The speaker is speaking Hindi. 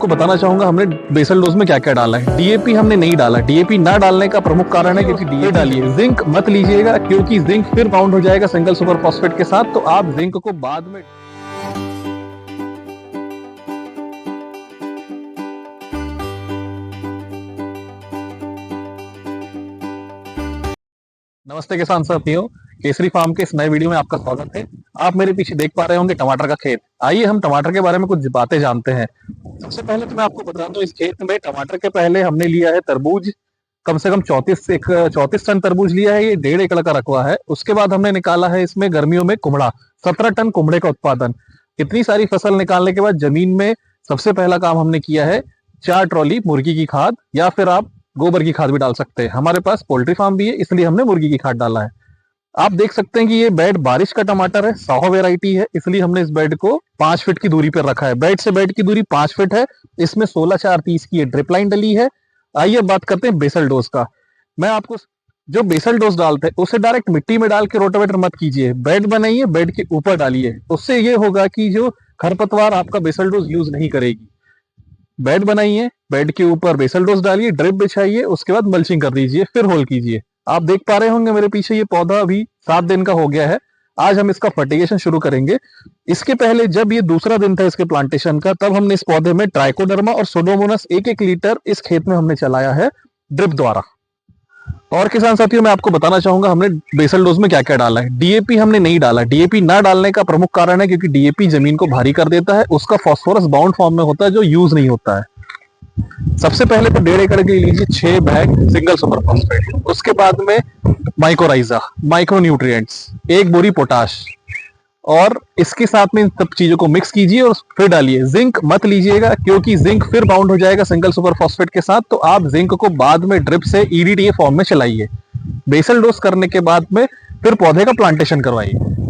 को बताना चाहूंगा हमने बेसल डोज में क्या क्या डाला है। डीएपी हमने नहीं डाला। डीएपी ना डालने का प्रमुख कारण है क्योंकि डीएपी डालिए। जिंक मत लीजिएगा क्योंकि जिंक फिर बाउंड हो जाएगा सिंगल सुपर फॉस्फेट के साथ, तो आप जिंक को बाद में। नमस्ते किसान साथियों, केसरी फार्म के इस नए वीडियो में आपका स्वागत है। आप मेरे पीछे देख पा रहे होंगे टमाटर का खेत। आइए हम टमाटर के बारे में कुछ बातें जानते हैं। सबसे पहले तो मैं आपको बता दूं, इस खेत में टमाटर के पहले हमने लिया है तरबूज। कम से कम 34 टन तरबूज लिया है। ये 1.5 एकड़ का रकबा है। उसके बाद हमने निकाला है इसमें गर्मियों में कुमड़ा, 17 टन कुमड़े का उत्पादन। इतनी सारी फसल निकालने के बाद जमीन में सबसे पहला काम हमने किया है 4 ट्रॉली मुर्गी की खाद, या फिर आप गोबर की खाद भी डाल सकते हैं। हमारे पास पोल्ट्री फार्म भी है, इसलिए हमने मुर्गी की खाद डाला है। आप देख सकते हैं कि ये बेड बारिश का टमाटर है, साहो वेराइटी है, इसलिए हमने इस बेड को 5 फीट की दूरी पर रखा है। बेड से बेड की दूरी 5 फीट है। इसमें 16/4-30 की ड्रिप लाइन डली है। आइए बात करते हैं बेसल डोज का। मैं आपको जो बेसल डोज डालते हैं उसे डायरेक्ट मिट्टी में डाल के रोटावेटर मत कीजिए। बेड बनाइए, बेड के ऊपर डालिए। उससे ये होगा कि जो खरपतवार आपका बेसल डोज यूज नहीं करेगी। बेड बनाइए, बेड के ऊपर बेसल डोज डालिए, ड्रिप बिछाइए, उसके बाद मल्चिंग कर दीजिए, फिर होल कीजिए। आप देख पा रहे होंगे मेरे पीछे ये पौधा अभी 7 दिन का हो गया है। आज हम इसका फर्टिगेशन शुरू करेंगे। इसके पहले जब ये दूसरा दिन था इसके प्लांटेशन का, तब हमने इस पौधे में ट्राइकोडर्मा और सुडोमोनास 1-1 लीटर इस खेत में हमने चलाया है ड्रिप द्वारा। और किसान साथियों, मैं आपको बताना चाहूंगा हमने बेसल डोज में क्या क्या डाला है। डीएपी हमने नहीं डाला। डीएपी ना डालने का प्रमुख कारण है क्योंकि डीएपी जमीन को भारी कर देता है। उसका फास्फोरस बाउंड फॉर्म में होता है जो यूज नहीं होता है। सबसे पहले तो 1.5 एकड़ के लिए लीजिए 6 बैग सिंगल सुपर फॉस्फेट। उसके बाद में माइक्रोराइजा, माइक्रो न्यूट्रिएंट्स, 1 बोरी पोटाश, और इसके साथ में इन सब चीजों को मिक्स कीजिए और फिर डालिए। जिंक मत लीजिएगा क्योंकि जिंक फिर बाउंड हो जाएगा सिंगल सुपर फॉस्फेट के साथ, तो आप जिंक को बाद में ड्रिप से ईडीटीए फॉर्म में चलाइए। बेसल डोज करने के बाद में फिर पौधे का प्लांटेशन करवाइए।